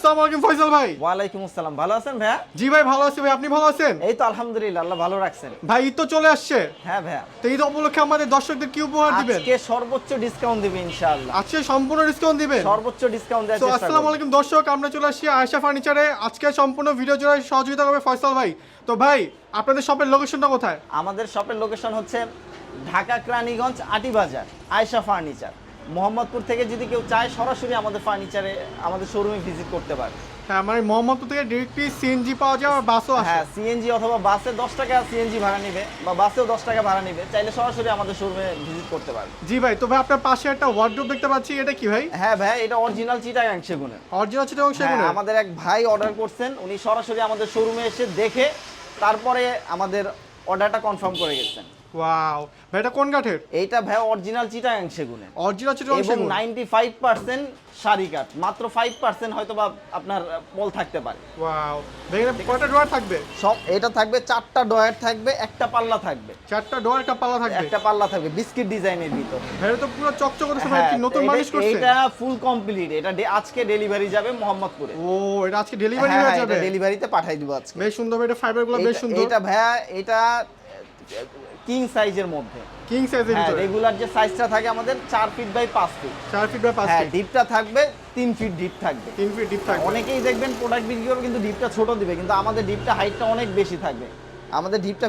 আসসালামু আলাইকুম ফয়সাল ভাই। ওয়ালাইকুম আসসালাম। ভালো আছেন ভাইয়া? জি ভাই ভালো আছি ভাই, আপনি ভালো আছেন? এই তো আলহামদুলিল্লাহ, আল্লাহ ভালো রাখছেন। ভাই ঈদ তো চলে আসছে, হ্যাঁ ভাইয়া, তো ঈদ উপলক্ষে আমাদের দর্শকদের কি উপহার দিবেন? আজকে সর্বোচ্চ ডিসকাউন্ট দিবেন ইনশাআল্লাহ। আজকে সম্পূর্ণ ডিসকাউন্ট দিবেন? সর্বোচ্চ ডিসকাউন্ট দেওয়ার তো চেষ্টা আসসালামু করব। আলাইকুম দর্শক, আমরা চলে আসছি আয়েশা ফার্নিচারে। আজকে সম্পূর্ণ ভিডিও জুড়ে সহযোগিতা করবে ফয়সাল ভাই। তো ভাই আপনাদের শপের লোকেশনটা কোথায়? আমাদের শপের লোকেশন হচ্ছে ঢাকা কেরানীগঞ্জ আটিবাজার, আয়েশা ফার্নিচার। মোহাম্মদপুর থেকে যদি কেউ চায় সরাসরি আমাদের ফার্নিচারে আমাদের শোরুমে ভিজিট করতে পারে। হ্যাঁ, মানে মোহাম্মদপুর থেকে ডিরেক্টলি সিএনজি পাওয়া যায় আর বাসও আসে। হ্যাঁ, সিএনজি অথবা বাসে 10 টাকা সিএনজি ভাড়া নেবে বা বাসেও 10 টাকা ভাড়া নেবে, চাইলে সরাসরি আমাদের শোরুমে ভিজিট করতে পারে। জি ভাই, তো ভাই আপনার পাশে একটা ওয়ার্ডরোব দেখতে পাচ্ছি, এটা কি ভাই? হ্যাঁ ভাই, এটা অরিজিনাল চিটাগাং সেগুনের। অরিজিনাল চিটাগাং সেগুনের? হ্যাঁ, আমাদের এক ভাই অর্ডার করছেন, উনি সরাসরি আমাদের শোরুমে এসে দেখে তারপরে আমাদের অর্ডারটা কনফার্ম করে গেছেন। ওয়াও ভাই, এটা কোন কাঠের? এইটা ভাই অরিজিনাল চিটাগাং সেগুনের, অরিজিনাল চিটাগাং এবং সেগুন? 95% শাড়ি কাঠ, মাত্র 5% হয়তো বা আপনার পল থাকতে পারে। ওয়াও ভাই, এখানে কয়টা ড্রয়ার থাকবে? সব এটা থাকবে 4টা ডয়ার থাকবে, একটা পাল্লা থাকবে। 4টা ড্রয়ার, একটা পাল্লা থাকবে। একটা পাল্লা থাকবে বিস্কিট ডিজাইনের ভিতর। ভাই এটা তো পুরো চকচক করতেছে ভাই, কি নতুন মালিশ করছে? এটা ফুল কমপ্লিট, এটা আজকে ডেলিভারি যাবে মোহাম্মদপুরে। ও, এটা আজকে ডেলিভারি হয়ে হ্যাঁ, যাবে? এটা ডেলিভারিতে পাঠিয়ে দিব আজকে। বেশ সুন্দর ভাই, এটা ফাইবারগুলো বেশ সুন্দর। এটা ভাইয়া, এটা কিং সাইজের মধ্যে, কিং সাইজের হ্যাঁ, ভিতরে? রেগুলার যে সাইজটা থাকে আমাদের 4 feet by 5 feet. 4 feet by 5 হ্যাঁ, ফিট? ডিপটা থাকবে 3 ফিট ডিপ থাকবে। 3 ফিট ডিপ থাকবে। অনেকেই দেখবেন প্রোডাক্ট বিক্রি করবে কিন্তু ডিপটা ছোট দিবে, কিন্তু আমাদের ডিপটা হাইটটা অনেক বেশি থাকবে। আমাদের ডিপটা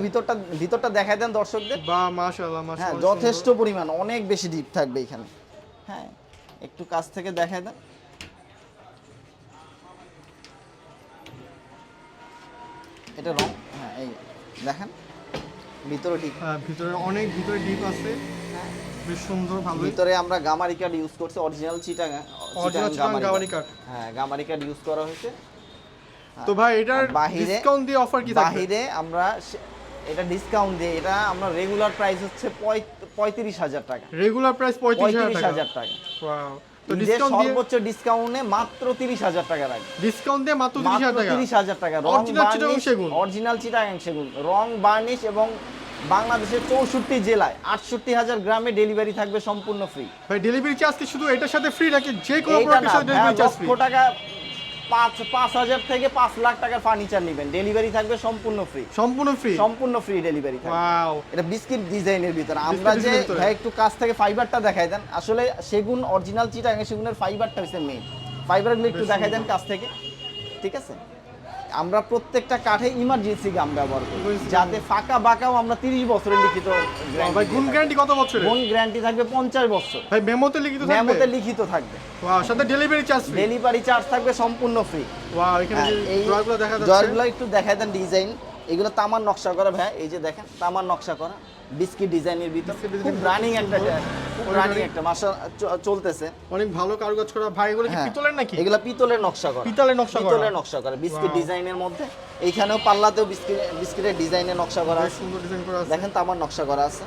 ভিতরটা দেখায় দেন দর্শকদের। বাহ মাশাআল্লাহ হ্যাঁ, মাশাআল্লাহ, যথেষ্ট পরিমাণ অনেক বেশি ডিপ থাকবে এখানে। হ্যাঁ, একটু কাছ থেকে দেখায় দেন। এটা রং, হ্যাঁ এই দেখেন ভিতরে ডিপ। হ্যাঁ, ভিতরে অনেক ভিতরে ডিপ আছে, বেশ সুন্দর ভালো। ভিতরে আমরা গামারি কাঠ ইউজ করছি, অরিজিনাল চিটাগাং গামারি কাঠ। হ্যাঁ, গামারি কাঠ ইউজ করা হয়েছে। তো ভাই এটার বাহিরে ডিসকাউন্ট দিয়ে অফার কি থাকবে? বাহিরে আমরা এটা ডিসকাউন্ট দিয়ে, এটা আমরা রেগুলার প্রাইস হচ্ছে 35,000 টাকা। রেগুলার প্রাইস 35,000 টাকা? 35,000 টাকা। ওয়াও, তো ঈদের ডিসকাউন্ট দিয়ে? সর্বোচ্চ ডিসকাউন্টে মাত্র 30,000 টাকা রাখবে। ডিসকাউন্ট দিয়ে মাত্র 30,000 টাকা? 30,000 টাকা। রং অরিজিনাল চিটাগাং বার্নিশ, সেগুন? অরিজিনাল চিটাগাং সেগুন, রং বার্নিশ, এবং বাংলাদেশের 64 জেলায় 68,000 গ্রামে ডেলিভারি থাকবে সম্পূর্ণ ফ্রি। ভাই ডেলিভারি চার্জ কি শুধু এটার সাথে ফ্রি নাকি যে কোনো এইটা প্রোডাক্টের না, সাথে ডেলিভারি চার্জ ফ্রি? লক্ষ টাকা 5,000 থেকে 5 লাখ টাকার ফার্নিচার নেবেন, ডেলিভারি থাকবে সম্পূর্ণ ফ্রি। সম্পূর্ণ ফ্রি? সম্পূর্ণ ফ্রি ডেলিভারি থাকবে। ওয়াও, এটা বিস্কিট ডিজাইনের ভিতরে। আমরা যে ডিজাইনের ভিতরে? ভাই একটু কাছ থেকে ফাইবারটা দেখাই দেন। আসলে সেগুন অরিজিনাল চিটাগাং সেগুনের ফাইবারটা হচ্ছে মেইন। ফাইবারগুলো একটু বেশ দেখাই দেন কাছ থেকে, ঠিক আছে? আমরা প্রত্যেকটা কাঠে ইমার্জেন্সি গাম ব্যবহার করি, বুঝতে যাতে ফাঁকা বাঁকাও আমরা 30 বছরের লিখিত ভাই গুণ গ্যারান্টি কত বছরের? গুণ গ্যারান্টি থাকবে 50 বছর। ভাই মেমোতে লিখিত থাকবে? মেমোতে লিখিত থাকবে। ওয়াও, সাথে delivery charge free? Delivery charge থাকবে সম্পূর্ণ ফ্রি। ওয়াও, এখানে যে এই ড্রয়ারগুলো দেখা যাচ্ছে, ড্রয়ারগুলো একটু দেখায় দেন ডিজাইন। এগুলো তামার নকশা করা ভাই, এই যে দেখেন তামার নকশা করা বিস্কিট ডিজাইনের ভিতর। বিস্কিট খুব ডিজাইনের রানিং একটা, খুব অনেক রানিং অনেক- একটা মাসা চলতেছে। অনেক ভালো কারুকাজ করা। ভাই এগুলো কি হ্যাঁ, পিতলের নাকি? এগুলা পিতলের নকশা করা। পিতলের নকশা করা? পিতলের নকশা করা বিস্কিট Wow. ডিজাইনের মধ্যে। এইখানেও পাল্লাতেও বিস্কিটের ডিজাইনের নকশা করা বেশ আছে। সুন্দর ডিজাইন করা আছে। দেখেন তামার নকশা করা আছে।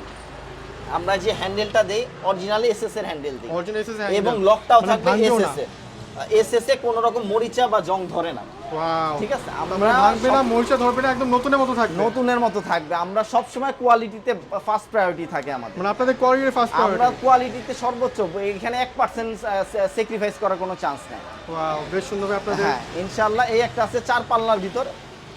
আমরা যে হ্যান্ডেলটা দেই অরিজিনালি এসএস এর হ্যান্ডেল দিই, অরিজিনাল এসএস এবং লকটাও মানে থাকবে ভাঙবেও না? এসএস এর। এসএস এ কোনো রকম মরিচা বা জং ধরে না, ওয়াও, ঠিক আছে? আমরা আমরা ভাঙবে না, সব- মরিচা ধরবে না, একদম নতুনের মতো থাকবে? নতুনের মতো থাকবে। আমরা সব সময় কোয়ালিটিতে ফার্স্ট প্রায়োরিটি থাকে আমাদের। মানে আপনাদের কোয়ালিটির ফার্স্ট আমরা প্রায়োরিটি? কোয়ালিটিতে সর্বোচ্চ, এখানে 1% স্যাক্রিফাইস করার কোনো চান্স নেই। ওয়াও, বেশ সুন্দর ভাই আপনাদের। হ্যাঁ, ইনশাআল্লাহ। এই একটা আছে 4 পাল্লার ভিতর,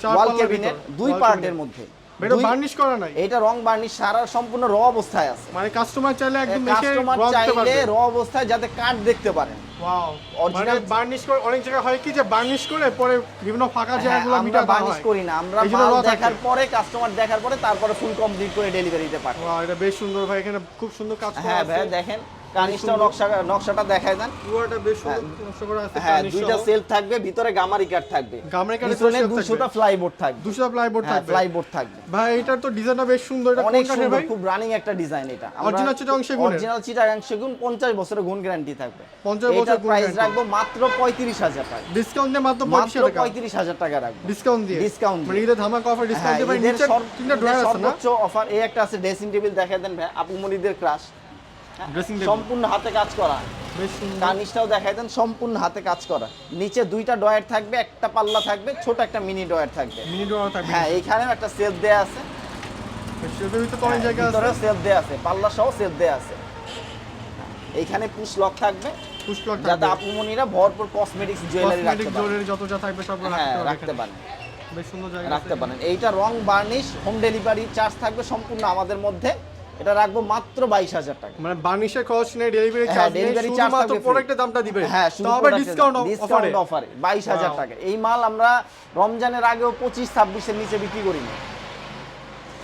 4 ওয়াল পাল্লার ক্যাবিনেট, ভিতর, 2 wall পার্টের cabinet। মধ্যে। এটা দুই- বার্নিশ করা নাই? এটা রং বার্নিশ সারা সম্পূর্ণ র অবস্থায় আছে। মানে কাস্টমার চাইলে একদম এসে কাস্টমার রং দিতে চাইলে পারবে? র অবস্থায় যাতে কাঠ দেখতে পারেন। ওয়াও, Original- মানে বার্নিশ করে অনেক জায়গায় হয় কি যে বার্নিশ করে পরে বিভিন্ন ফাঁকা হ্যাঁ, জায়গাগুলো আমরা মিটার বার্নিশ করি না, আমরা এই জন্য মাল raw থাকে। দেখার পরে, কাস্টমার দেখার পরে তারপরে ফুল কমপ্লিট করে ডেলিভারিতে পাঠাই। ওয়াও, এটা বেশ সুন্দর ভাই, এখানে খুব সুন্দর কাজ করা হ্যাঁ আছে। ভাই, দেখেন কানিসটাও সুন্দর। নকশাটা দেখায় দেন। পুরোটা বেশ সুন্দর নকশা করা আছে। হ্যাঁ, কার্নিশ দুইটা সহ। সেলফ থাকবে, ভিতরে গামারি কাঠ থাকবে, গামারি কাঠের পিছনে shelf 200টা থাকবে। ফ্লাইবোর্ড থাকবে। 200 প্লাইবোর্ড হ্যাঁ, থাকবে? ফ্লাইবোর্ড থাকবে। ভাই এটার তো ডিজাইনটা বেশ সুন্দর। এটা কোন অনেক কাঠের সুন্দর, ভাই? খুব রানিং একটা ডিজাইন এটা। Original চিটাগাং সেগুনের? অরিজিনাল চিটাগাং সেগুন, 50 বছরের গুণ গ্যারান্টি থাকবে। 50 বছর এটার গুণ প্রাইস guarantee। রাখবো মাত্র 35,000 টাকা। ডিসকাউন্ট দিয়ে মাত্র মাত্র 35,000 টাকা? 35,000 টাকা রাখবো ডিসকাউন্ট দিয়ে? ডিসকাউন্ট মানে ঈদের ধামাকা অফার ডিসকাউন্ট দিয়ে ভাই। ঈদের নিচে তিনটা ড্রয়ার আছে না? সর্বোচ্চ অফার। এই একটা আছে ড্রেসিং টেবিল, দেখায় দেন ভাই, আপু মনিদের ক্রাশ। ড্রেসিং টেবিল সম্পূর্ণ হাতে কাজ করা। বেশ সুন্দর। কার্নিশটাও দেখায় দেন, সম্পূর্ণ হাতে কাজ করা। নিচে 2টা ডয়ার থাকবে, একটা পাল্লা থাকবে, ছোট একটা মিনি ডয়ার থাকবে। মিনি ড্রয়ার থাকবে? হ্যাঁ, এইখানেও একটা সেলফ দেয়া আছে। সেটার ভিতরে তো অনেক জায়গা আছে। ভিতরেও সেলফ দেয়া আছে, পাল্লা সহ সেলফ দেয়া আছে। এইখানে পুশ লক থাকবে, পুশ লক যাতে থাকবে, আপুমনিরা ভরপুর কসমেটিক্স জুয়েলারি কসমেটিক রাখতে পারে। জুয়েলারি যত যা থাকবে সব হ্যাঁ রাখতে রাখতে পারেন, বেশ সুন্দর জায়গা রাখতে পারেন। এইটা রং বার্নিশ হোম ডেলিভারি চার্জ থাকবে সম্পূর্ণ আমাদের মধ্যে, এটা রাখবো মাত্র 22,000 টাকা। মানে বার্নিশের খরচ নেই, ডেলিভারি হ্যাঁ, চার্জ নেই, delivery charge শুধুমাত্র থাকবে free। প্রোডাক্টের দামটা দিবে। হ্যাঁ শুধু তবে ডিসকাউন্ট অফারে অফারে 22,000 Wow. টাকা। এই মাল আমরা রমজানের আগেও 25-26 এর নিচে বিক্রি করি না।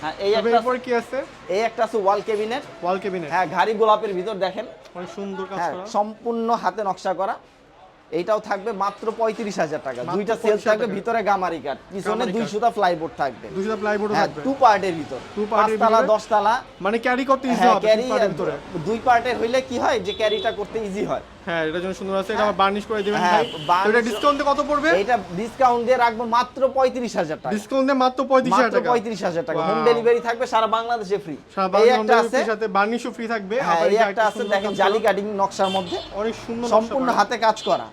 হ্যাঁ এই তবে একটা, এরপর কি আছে? এই একটা আছে ওয়াল কেবিনেট। ওয়াল ক্যাবিনেট, হ্যাঁ ঘাড়ি গোলাপের ভিতর দেখেন, অনেক সুন্দর কাজ হ্যাঁ করা। সম্পূর্ণ হাতে নকশা করা। এইটাও থাকবে মাত্র 35,000 টাকা। মাত্র দুইটা সেল 35,000 থাকবে, টাকা। ভিতরে গামারি কাঠ, পিছনে গামারি 2 কাঠ। সুতা ফ্লাইবোর্ড থাকবে। 200 প্লাইবোর্ড হ্যাঁ থাকবে, 2 পার্টের ভিতর, 2 পার্টের 5 তালা ভিতরে। 10 তালা। মানে ক্যারি করতে ইজি হ্যাঁ হবে ক্যারি 2 পার্টের ভিতরে। 2 পার্টের হইলে কি হয় যে ক্যারিটা করতে ইজি হয়। হ্যাঁ এটার জন্য সুন্দর আছে, এটা আবার বার্নিশ করে দিবেন হ্যাঁ, ভাই। তো varnish- এটা ডিসকাউন্টে কত পড়বে? এইটা ডিসকাউন্ট দিয়ে রাখবো মাত্র 35,000 টাকা। ডিসকাউন্ট দিয়ে মাত্র 35,000 মাত্র টাকা। 35,000 টাকা। Home Wow. ডেলিভারি থাকবে সারা বাংলাদেশে ফ্রি। সারা এই বাংলা একটা আছে, সাথে বার্নিশও ফ্রি থাকবে। হ্যাঁ আবার এই এটা একটা আছে সুন্দর দেখেন কাজ জালি করা। কাটিং নকশার মধ্যে, অনেক সুন্দর সম্পূর্ণ হাতে কাজ করা,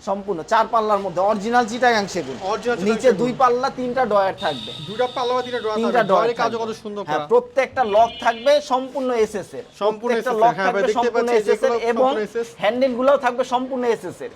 সম্পূর্ণ 4 পাল্লার মধ্যে অরিজিনাল চিটাগাং সেগুন। Original চিটাগাং নিচে সেগুন। 2 পাল্লা 3টা ডয়ার থাকবে, দুইটা পাল্লা বা তিনটা ড্রয়ার 3টা থাকবে, ডয়ার ডয়ারের কাজও কত সুন্দর হ্যাঁ করা। প্রত্যেকটা লক থাকবে সম্পূর্ণ এসএস এর, সম্পূর্ণ প্রত্যেকটা SS লক হ্যাঁ ভাই, থাকবে দেখতে সম্পূর্ণ পাচ্ছি এসএস এর, যেগুলো এবং সম্পূর্ণ SS। হ্যান্ডেল গুলোও থাকবে সম্পূর্ণ এসএস এর।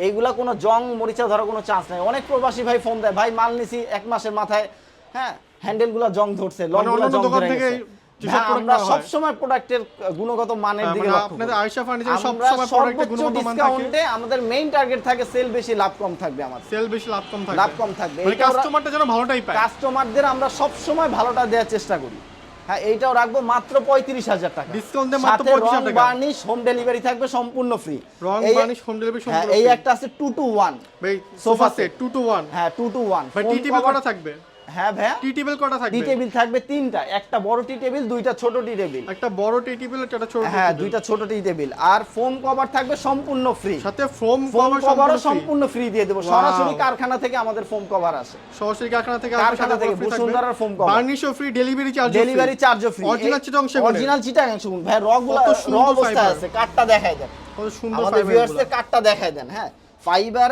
এইগুলা কোনো জং মরিচা ধরার কোনো চান্স নাই। অনেক প্রবাসী ভাই ফোন দেয়, ভাই মাল নিছি 1 মাসের মাথায়, হ্যাঁ হ্যান্ডেল গুলা জং ধরছে, লক মানে গুলা অন্যান্য জং দোকান ধরে থেকে গেছে। যেসব হ্যাঁ, product আমরা নেওয়া হয়। সবসময় প্রোডাক্টের গুণগত মানের দিকে মানে লক্ষ্য করি। আপনাদের আয়েশা ফার্নিচার সব আমরা সময় প্রোডাক্টের সর্বোচ্চ গুণগত মান থাকে, ডিসকাউন্টে আমাদের মেইন টার্গেট থাকে সেল বেশি লাভ কম থাকবে আমাদের। সেল বেশি লাভ কম থাকবে। লাভ কম থাকবে। মানে এইটা আমরা- কাস্টমারটা যেন ভালোটাই পায়। কাস্টমারদের আমরা সব সময় ভালোটা দেওয়ার চেষ্টা করি। হ্যাঁ এইটাও রাখবো মাত্র 35,000 টাকা। ডিসকাউন্ট দিয়ে মাত্র সাথে 35,000 রং টাকা। বার্নিশ হোম ডেলিভারি থাকবে সম্পূর্ণ ফ্রি। রং বার্নিশ হোম ডেলিভারি হ্যাঁ সম্পূর্ণ এই free। একটা আছে 2 to 1, ভাই sofa sofa set. Set 2 to 1 হ্যাঁ 2 to 1 ভাই টি টেবিল কটা থাকবে? হ্যাঁ ভাইয়া টি টেবিল কটা থাকবে? টি টেবিল থাকবে 3টা, একটা বড় টি টেবিল, 2টা ছোট টি টেবিল। একটা বড় টি টেবিল একটা ছোট হ্যাঁ টি টেবিল। 2টা ছোট টি টেবিল, আর ফোম কভার থাকবে সম্পূর্ণ ফ্রি। সাথে ফোম ফোম কভার কভারও সম্পূর্ণ সম্পূর্ণ ফ্রি দিয়ে দেবো। Wow. সরাসরি কারখানা থেকে আমাদের ফোম কভার আসে, সরাসরি কারখানা থেকে কারখানা থেকে বসুন্ধরার ফোম কভার। বার্নিশও ফ্রি, ডেলিভারি চার্জ ডেলিভারি চার্জও ফ্রি। অরিজিনাল চিটং সেগুন। অরিজিনাল চিটাগাং সেগুন ভাই, রগুলা কত র সুন্দর অবস্থায় fiber। আছে। কাঠটা দেখায় দেন, কত সুন্দর আমাদের ফাইবার ভিউয়ার্সদের কাঠটা দেখায় দেন। হ্যাঁ ফাইবার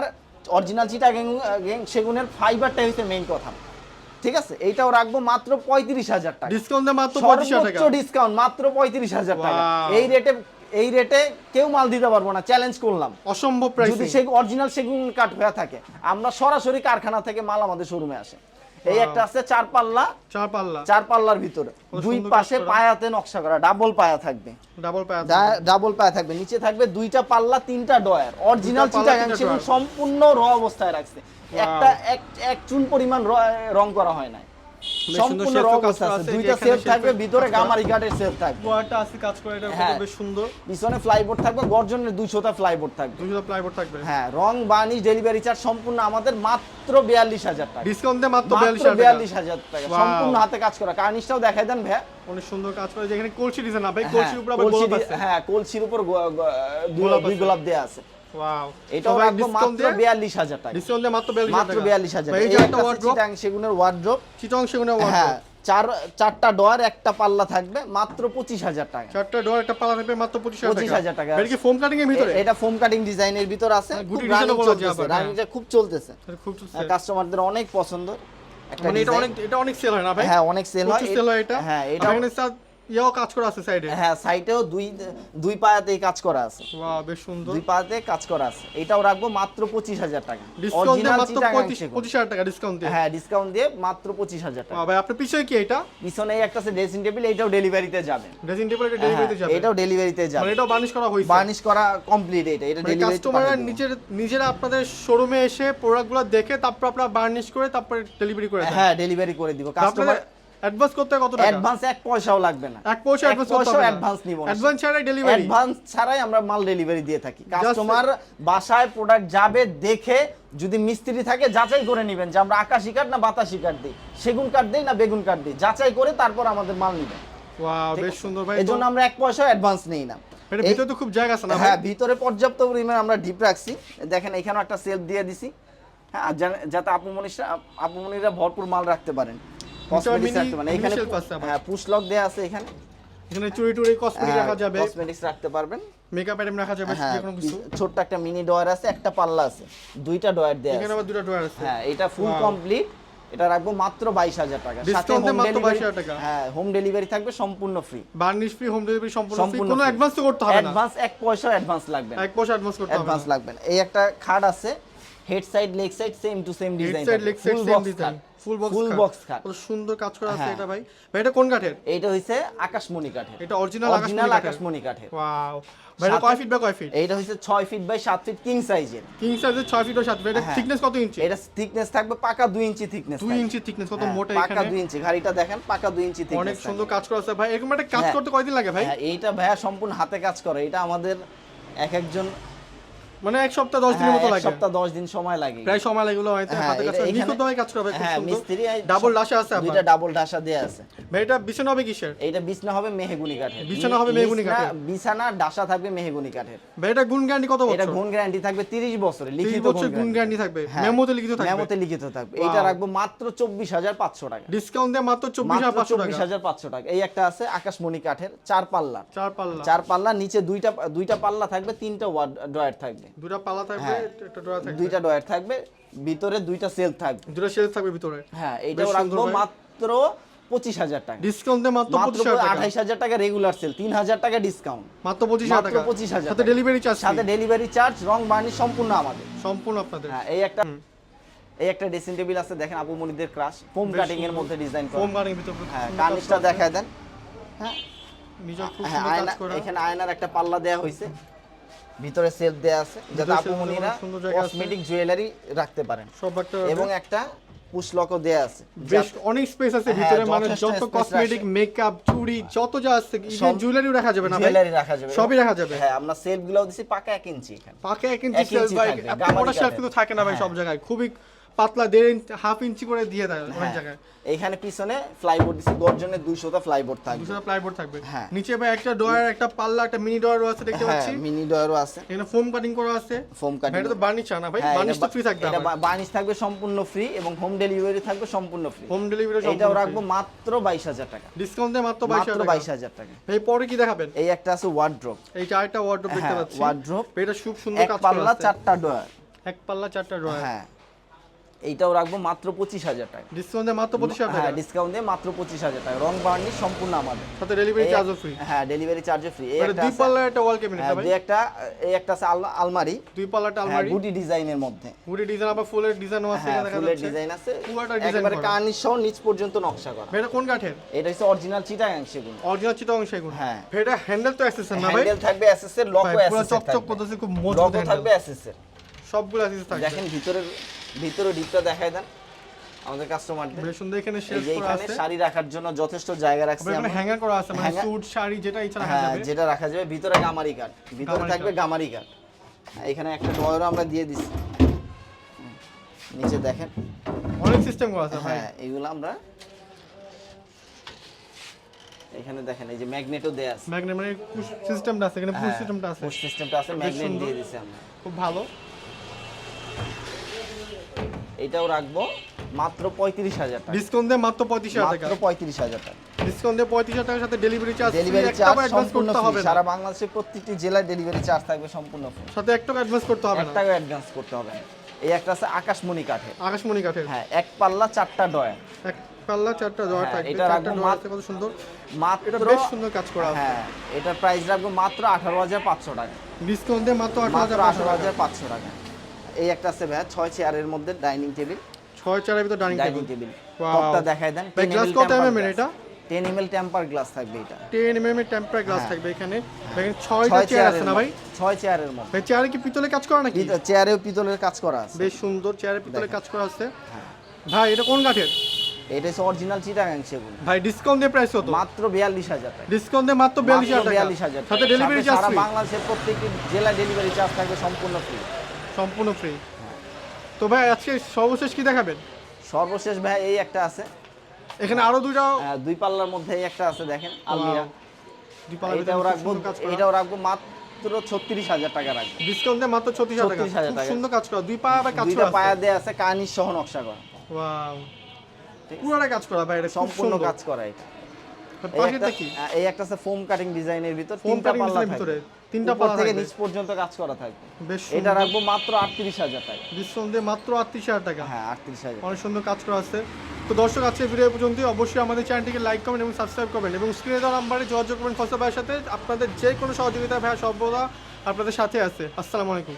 অরিজিনাল চিটাগাং সেগুনের ফাইবারটাই হচ্ছে মেইন কথা, ঠিক আছে। এইটাও রাখবো মাত্র 35,000 টাকা। ডিসকাউন্ট দিয়ে মাত্র 35,000 টাকা। সর্বোচ্চ ডিসকাউন্ট মাত্র 35,000 টাকা। Wow. এই রেটে কেউ মাল দিতে পারবো না, চ্যালেঞ্জ করলাম। অসম্ভব যদি প্রাইসিং। সে অরিজিনাল সেগুন কাঠ হয়ে থাকে, আমরা সরাসরি কারখানা থেকে মাল আমাদের শোরুমে আসে। এই Wow. একটা আছে 4 পাল্লা, চার পাল্লা 4 পাল্লার ভিতরে দুই সুন্দর পাশে কাজ করা। পায়াতে নকশা করা, ডাবল পায়া থাকবে, ডাবল পায়া ডাবল পায়া থাকবে। নিচে থাকবে 2টা পাল্লা 3টা ডয়ার, অরিজিনাল দুইটা পাল্লা, চিটাগাং 3টা সেগুন ডয়ার। সম্পূর্ণ র অবস্থায় রাখছে। একটা এক চুন পরিমাণ রং করা হয় না, সুন্দর সম্পূর্ণ shelf র এ কাজ অবস্থা করা আছে। আছে, দুইটা এখানে সেলফ shelf এ থাকবে, ভিতরে কাজ করা। গামারি কাঠের সেলফ থাকবে। ওয়াটা আছে কাজ করে, এটা হ্যাঁ। বেশ সুন্দর। পিছনে ফ্লাইবোর্ড থাকবে, গর্জনের 200টা ফ্লাইবোর্ড থাকবে। 200 প্লাইবোর্ড থাকবে। হ্যাঁ রং বার্নিশ ডেলিভারি চার্জ সম্পূর্ণ আমাদের মাত্র 42,000 টাকা। ডিসকাউন্ট দিয়ে মাত্র মাত্র 42,000 টাকা। 42,000 টাকা Wow. সম্পূর্ণ হাতে কাজ করা। কার্নিশটাও দেখাই দেন ভাইয়া। অনেক সুন্দর কাজ করে, যেখানে কলসি ডিজাইন না ভাই, কলসির উপর আবার গোলাপ আছে। হ্যাঁ কলসির উপর গোলাপ দুই আছে। গোলাপ দেয়া আছে। ওয়াও। এটাও সবাই রাখবো ডিসকাউন্ট মাত্র দিয়ে 42,000 টাকা। ডিসকাউন্ট দিয়ে মাত্র 42,000 মাত্র টাকা। 42,000 ভাই, টাকা। এই যে এই একটা একটা ওয়ার্ড্রপ, চিটাং সেগুনের ওয়ার্ড্রপ, চিটং সেগুনের হ্যাঁ ওয়ার্ড্রপ। চারটা ডয়ার একটা পাল্লা থাকবে, মাত্র 25,000 টাকা। চারটা ডোর একটা পাল্লা থাকবে মাত্র 25,000 টাকা। এটা কি ফোম কাটিং এর ভিতরে? এটা ফোম কাটিং ডিজাইনের ভিতর আছে, মানে খুব গুটি রানিং ডিজাইনও বলা যায় চলতেছে, আবার, হ্যাঁ। রানিংটা খুব চলতেছে, এটা খুব সুন্দর। কাস্টমারদের অনেক পছন্দ একটা মানে এটা ডিজাইন। এটা অনেক সেল হয় না ভাই? হ্যাঁ অনেক সেল হয়। প্রচুর সেল হয় এটা। হ্যাঁ এটা এটা এখানে ইয়াও কাজ করা আছে সাইডে। হ্যাঁ সাইটেও দুই পায়াতেই কাজ করা আছে, ওয়াও বেশ সুন্দর। দুই পায়াতে কাজ করা আছে। এটাও রাখবো মাত্র 25,000 টাকা। ডিসকাউন্ট দিয়ে অরিজিনাল মাত্র চিটাগাং সেগুন। 25,000 টাকা ডিসকাউন্ট দিয়ে। হ্যাঁ ডিসকাউন্ট দিয়ে মাত্র 25,000 টাকা। ওয়াও ভাই, আপনার পিছনে কি এটা? পিছনে একটা আছে ড্রেসিং টেবিল, এটাও ডেলিভারিতে যাবে। ড্রেসিং টেবিল এটা ডেলিভারিতে যাবে। এটাও ডেলিভারিতে যাবে, মানে এটাও বার্নিশ করা হইছে। বার্নিশ করা কমপ্লিট। এটা মানে ডেলিভারিতে কাস্টমাররা নিজেরা আপনাদের শোরুমে এসে প্রোডাক্টগুলো দেখে তারপর আপনারা বার্নিশ করে তারপর ডেলিভারি করে দেন। হ্যাঁ ডেলিভারি করে দিব। আপনাদের কাস্টমার অ্যাডভান্স করতে হয় কত টাকা? অ্যাডভান্স 1 পয়সাও লাগবে না। 1 পয়সা অ্যাডভান্স করতে হবে না। অ্যাডভান্স নিব না। অ্যাডভান্স ছাড়াই ডেলিভারি। অ্যাডভান্স ছাড়াই আমরা মাল ডেলিভারি দিয়ে থাকি। কাস্টমার বাসায় প্রোডাক্ট যাবে, দেখে যদি মিস্ত্রি থাকে যাচাই করে নেবেন যে আমরা আকাশি কাঠ না বাতাসি কাঠ দিই, সেগুন কাঠ দিই না বেগুন কাঠ দিই, যাচাই করে তারপর আমাদের মাল নেবেন। ওয়াও বেশ সুন্দর ভাই। এজন্য আমরা 1 পয়সাও অ্যাডভান্স নেই না। এটা ভিতরে তো খুব জায়গা আছে না ভাই? হ্যাঁ ভিতরে পর্যাপ্ত পরিমাণে আমরা ডিপ রাখছি। দেখেন এখানেও একটা সেলফ দিয়ে দিছি, হ্যাঁ যাতে আপুমনিরা ভরপুর মাল রাখতে পারেন, কসমেটিক্স রাখতে পারেন। এখানে shelf আছে আবার। হ্যাঁ পুশ লক দেয়া আছে, এখানে এখানে চুরি কসমেটিক রাখা যাবে, কসমেটিক্স রাখতে পারবেন। মেকআপ আইটেম রাখা যাবে, হ্যাঁ যে কোনো কিছু। ছোট্ট একটা মিনি ডয়ার আছে, একটা পাল্লা আছে, দুইটা ডয়ার দেয়া এখানে আছে। আবার দুটো ড্রয়ার আছে। হ্যাঁ এটা ফুল Wow. কমপ্লিট। এটা রাখবো মাত্র 22,000 টাকা, সাথে Discount এ হোম মাত্র ডেলিভারি। 22,000 টাকা। হ্যাঁ, হোম ডেলিভারি থাকবে সম্পূর্ণ free, varnish free, home delivery সম্পূর্ণ ফ্রি, সম্পূর্ণ কোনো free। অ্যাডভান্স তো করতে হবে না, অ্যাডভান্স 1 পয়সা অ্যাডভান্স লাগবে না, 1 পয়সা অ্যাডভান্স করতে হবে অ্যাডভান্স না। লাগবে না। এই একটা খাট আছে, head side leg side same to same head design, side leg side full same box design, খাট, ফুল ফুল বক্স বক্স খাট। কত সুন্দর কাজ করা আছে হ্যাঁ। এটা ভাই। ভাই এটা কোন কাঠের? এইটা হইছে আকাশমণি কাঠের, এটা অরিজিনাল অরিজিনাল আকাশমণি আকাশমণি কাঠের। ওয়াও ভাই এটা সাথে- কয় ফিট বাই কয় ফিট? এইটা হইছে 6 ফিট বাই 7 ফিট কিং সাইজের। কিং সাইজের 6 ফিট ও 7 ফিট। এটা হ্যাঁ। থিকনেস কত ইঞ্চি? এটা থিকনেস থাকবে পাকা 2 ইঞ্চি থিকনেস, 2 ইঞ্চি থিকনেস, কত মোটা পাকা এখানে। 2 ইঞ্চি। গাড়িটা দেখেন, পাকা 2 ইঞ্চি থিকনেস। অনেক সুন্দর কাজ করা আছে ভাই। এরকম একটা কাজ হ্যাঁ। করতে কয়দিন লাগে ভাই? হ্যাঁ, এইটা ভাইয়া সম্পূর্ণ হাতে কাজ করে। এটা আমাদের এক একজন মানে এক সপ্তাহ 10 দিনের মতো এক লাগে। সপ্তাহ 10 দিন সময় লাগে। প্রায় সময় লাগে এগুলো হয়তো হ্যাঁ, হাতে কাজ এটা করে এখানে- নিখুঁতভাবে কাজ করা ভাই, খুব হ্যাঁ, সুন্দর। মিস্ত্রি ডাবল ডাসা আছে আবার। দুইটা ডাবল ঢাসা দেয়া আছে। ভাই এটা বিছানা হবে কিসের? এইটা বিছনা হবে মেহগুনি কাঠের। বিছানা হবে মেহগনি কাঠের। বিছানা ডাসা থাকবে মেহগুনি কাঠের। ভাই এটা গুণ গ্যারান্টি কত এটা বছর? গুণ গ্যারান্টি থাকবে 30 বছরের, 30 লিখিত বছর গুণ গ্যারান্টি থাকবে, হ্যাঁ, মেমোতে লিখিত থাকবে। মেমোতে লিখিত থাকবে। Wow. এটা রাখবো মাত্র 24,500 টাকা, ডিসকাউন্ট দিয়ে মাত্র মাত্র 24,500 টাকা। 24,500 টাকা। এই একটা আছে আকাশমণি কাঠের 4 পাল্লা, 4 পাল্লা। 4 পাল্লা, নিচে দুইটা পাল্লা থাকবে, 3টা ড্রয়ার থাকবে, দুটো পাল্লা থাকবে, হ্যাঁ। একটা ড্রয়ার থাকবে, দুইটা ড্রয়ার থাকবে, ভিতরে দুইটা সেল থাকবে। দুটো শেলফ থাকবে ভিতরে। হ্যাঁ, বেশ এইটাও সুন্দর রাখবো ভাই। মাত্র 25,000 টাকা, ডিসকাউন্ট দিয়ে মাত্র মাত্র 25,000 টাকা। 28,000 টাকা রেগুলার সেল, 3,000 টাকা ডিসকাউন্ট, মাত্র 25,000 মাত্র টাকা। 25,000 সাথে টাকা। ডেলিভারি চার্জ সাথে ডেলিভারি চার্জ, রং বার্নিশ সম্পূর্ণ আমাদের। সম্পূর্ণ আপনাদের। হ্যাঁ, এই একটা ড্রেসিং টেবিল আছে, দেখেন আপু মনিদের ক্রাশ, ফোম বেশ কাটিং এর সুন্দর। মধ্যে ডিজাইন করা। ফোম গার্ডের ভিতর হ্যাঁ, সুন্দর কাজ কার্নিশটা করা আছে। দেখায় দেন। হ্যাঁ, নিজের খুব হ্যাঁ, সুন্দর আয়না, কাজ করা। এখানে আয়নার একটা পাল্লা দেয়া হয়েছে, ভিতরে সেলফ দেয়া আছে, যাতে ভিতরে আপু shelf মনিরা দেওয়ার সুন্দর জায়গা আছে। কসমেটিক জুয়েলারি রাখতে পারেন। সব একটা এবং একটা পুশ লকও দেয়া আছে, বেশ অনেক স্পেস আছে হ্যাঁ, ভিতরে, মানে যথেষ্ট যত space কসমেটিক, রাখে। মেকআপ, চুড়ি যত যা আছে, ইভেন সব- জুয়েলারিও রাখা যাবে না ভাই? জুয়েলারি রাখা যাবে, সবই রাখা যাবে। হ্যাঁ, আমরা সেলফ গুলাও দিছি পাকা 1 ইঞ্চি এখানে। পাকে 1 ইঞ্চি 1 সেলফ ইঞ্চি ভাই, থাকবে, এত গামারি বড় শেলফ কাঠের। কিন্তু থাকে না ভাই সব হ্যাঁ। জায়গায়, খুবই পাতলা 1.5 ইঞ্চি, 1/2 ইঞ্চি করে দিয়ে দেয় অনেক হ্যাঁ, জায়গায়। এখানে পিছনে ফ্লাইবোর্ড দিছি, গর্জনের 200টা ফ্লাইবোর্ড থাকবে। 200 প্লাইবোর্ড থাকবে। হ্যাঁ। নিচে ভাই একটা ডয়ার, একটা পাল্লা, একটা মিনি ডয়ারও আছে দেখতে হ্যাঁ, পাচ্ছি। মিনি ডয়ারও আছে, এখানে ফোম কাটিং করা আছে। ফোম ভাই কাটিং। এটা তো বার্নিশ না ভাই? হ্যাঁ, বার্নিশ তো ফ্রি থাকবে। এটা বার্নিশ থাকবে সম্পূর্ণ ফ্রি, এবং হোম ডেলিভারি থাকবে সম্পূর্ণ ফ্রি। হোম ডেলিভারি এটাও রাখবো মাত্র 22,000 টাকা, ডিসকাউন্ট দিয়ে মাত্র মাত্র 22,000 টাকা। 22,000 টাকা। ভাই পরে কি দেখাবেন? এই একটা আছে ওয়ার্ড্রোব, এই চারটা ওয়ার্ডরোব দেখতে হ্যাঁ, পাচ্ছি। wardrobe। ভাই এটা খুব সুন্দর 1 কাজ করা পাল্লা আছে। 4টা ডয়ার। এক পাল্লা 4টা ড্রয়ার। হ্যাঁ, এইটাও রাখবো মাত্র 25,000 টাকা, ডিসকাউন্ট দিয়ে মাত্র 25,000 টাকা। হ্যাঁ, ডিসকাউন্ট দিয়ে মাত্র 25,000 টাকা, রং বার্নিশ সম্পূর্ণ আমাদের। সাথে ডেলিভারি এই চার্জও ফ্রি। হ্যাঁ, ডেলিভারি চার্জও ফ্রি। এই এটা একটা দুই আছে, পাল্লার একটা ওয়াল ক্যাবিনেট হ্যাঁ, ভাই। এই একটা আছে আলমারি, দুই পাল্লাটা হ্যাঁ, আলমারি, গুটি ডিজাইনের মধ্যে। পুরো ডিজাইন, আবার ফুলের ডিজাইনও আছে হ্যাঁ, এখানে দেখা ফুলের যাচ্ছে। ডিজাইন আছে, পুরোটা ডিজাইন একেবারে করা। কার্নিশ সহ নিচ পর্যন্ত নকশা করা। ভাই এটা কোন কাঠের? এটা হচ্ছে অরিজিনাল চিটাগাং সেগুন। অরিজিনাল চিটাগং সেগুন। হ্যাঁ। ভাই এটা হ্যান্ডেল তো অ্যাসেসর না ভাই? হ্যান্ডেল থাকবে এসএস এর, লকও ভাই, পুরো এসএস এর চকচক থাকবে, করতেছে, খুব মজবুত লকও হ্যান্ডেল। থাকবে এসএস এর। সবগুলো অ্যাসেসর থাকবে। দেখেন ভিতরে ডিপটা দেখায় দেন আমাদের কাস্টমারদের। বেশ সুন্দর এখানে এই শেলফ যে করা এখানে আছে। শাড়ি রাখার জন্য যথেষ্ট জায়গা রাখছি আবার এখানে আমরা। হ্যাঙ্গার করা আছে, মানে Hanger- স্যুট, শাড়ি যেটা ইচ্ছা রাখা হ্যাঁ, যাবে। যেটা রাখা যাবে। ভিতরে গামারি কাঠ, ভিতরে গামারি থাকবে কাঠ। গামারি কাঠ। এখানে একটা ডয়ারও আমরা দিয়ে দিছি, নিচে দেখেন। অনেক সিস্টেম করা আছে ভাই। হ্যাঁ, এগুলো আমরা এখানে দেখেন, এই যে ম্যাগনেটও দেয়া আছে। ম্যাগনেট মানে পুশ সিস্টেমটা আছে, এখানে পুশ হ্যাঁ, সিস্টেমটা আছে। পুশ সিস্টেমটা আছে, ম্যাগনেট সুন্দর। দিয়ে দিছি আমরা। খুব ভালো। এটাও রাখবো মাত্র 35,000 টাকা, ডিসকাউন্ট দিয়ে মাত্র 35,000 টাকা। মাত্র 35,000 টাকা। ডিসকাউন্ট দিয়ে 35,000 টাকার সাথে ডেলিভারি চার্জ ফ্রি, ডেলিভারি একটা চার্জ অ্যাডভান্স সম্পূর্ণ করতে হবে ফ্রি, না। সারা বাংলাদেশের প্রত্যেকটি জেলায় ডেলিভারি চার্জ থাকবে সম্পূর্ণ ফ্রি, সাথে একটা অ্যাডভান্স করতে হবে 1 না। টাকা অ্যাডভান্স করতে হবে না। এই একটা আছে আকাশমণি কাঠের, আকাশমণি কাঠের। হ্যাঁ, 1 পাল্লা 4টা ডয়ার, এক পাল্লা 4টা ডয়ার হ্যাঁ, থাকবে। এটা 4টা রাখবো ডয়ার আছে, কত সুন্দর। মাত্র এটা বেশ সুন্দর কাজ করা আছে। হ্যাঁ, এটার প্রাইস রাখবো মাত্র 18,500 টাকা, ডিসকাউন্ট দিয়ে মাত্র মাত্র 18,500 টাকা। 18,500 টাকা। এই একটা আছে ভাই 6 চেয়ারের মধ্যে ডাইনিং টেবিল, 6 চেয়ারের ভিতর dining dining table. Table. Wow. টপটা দেখায় দেন। ভাই, 10 গ্লাস mm কত tempered mm এর glass। এটা? 10 ml টেম্পার গ্লাস থাকবে এটা। 10 mm এর টেম্পার গ্লাস হ্যাঁ। থাকবে এখানে। দেখেন 6টা চেয়ার আছে না ভাই? 6 চেয়ারের মধ্যে। ভাই চেয়ারে কি পিতলের কাজ করা নাকি? চেয়ারেও পিতলের কাজ করা আছে। বেশ সুন্দর চেয়ারে পিতলের দেখেন। কাজ করা আছে। হ্যাঁ। ভাই এটা কোন কাঠের? এটা হচ্ছে অরিজিনাল চিটাগাং সেগুন, ভাই ডিসকাউন্ট দিয়ে প্রাইস কত? মাত্র 42,000 টাকা। ডিসকাউন্ট দিয়ে মাত্র 42,000 টাকা। 42,000 সাথে ডেলিভারি চার্জ সারা ফ্রি। বাংলাদেশের প্রত্যেকটি জেলায় ডেলিভারি চার্জ থাকবে সম্পূর্ণ ফ্রি। সম্পূর্ণ ফ্রি। তো ভাই আজকে সর্বশেষ কি দেখাবেন? সর্বশেষ ভাই এই একটা আছে, এখানে আরো দুইটা 2 পাল্লার মধ্যে এই একটা আছে, দেখেন আলমিরা। দুই পাল্লার ভিতরে এটাও খুব রাখবো, সুন্দর কাজ করা। এটাও রাখবো মাত্র 36,000 টাকা রাখবো। ডিসকাউন্ট দিয়ে মাত্র 36,000 টাকা। 36,000 খুব টাকা। সুন্দর কাজ করা, দুই পা কাজ দুইটা করা পায়া আছে। দেয়া আছে কানির সহ নকশা করা, ওয়াও, ঠিক আছে? পুরোটা কাজ করা ভাই, এটা খুব সম্পূর্ণ সুন্দর। কাজ করা এটা। পাশেরটা কি? এই একটা আছে ফোম কাটিং ডিজাইনের ভিতর, ফোম 3টা কাটিং পাল্লা ডিজাইনের থাকবে। ভিতরে তিনটা উপর পাল্লা থেকে থাকবে। নিচ পর্যন্ত কাজ করা থাকবে। বেশ এটা সুন্দর। রাখবো মাত্র 38,000 টাকা। ডিসকাউন্ট দিয়ে মাত্র 38,000 টাকা। হ্যাঁ 38,000। অনেক সুন্দর কাজ করা আছে। তো দর্শক আজকে ভিডিও পর্যন্ত, অবশ্যই আমাদের চ্যানেলটিকে লাইক কমেন্ট এবং সাবস্ক্রাইব করবেন এবং স্ক্রিনে দেওয়া নাম্বারে যোগাযোগ করবেন ফয়সাল ভাইয়ের সাথে। আপনাদের যে কোনো সহযোগিতা ভাইয়া সর্বদা আপনাদের সাথে আছে। আসসালামু আলাইকুম।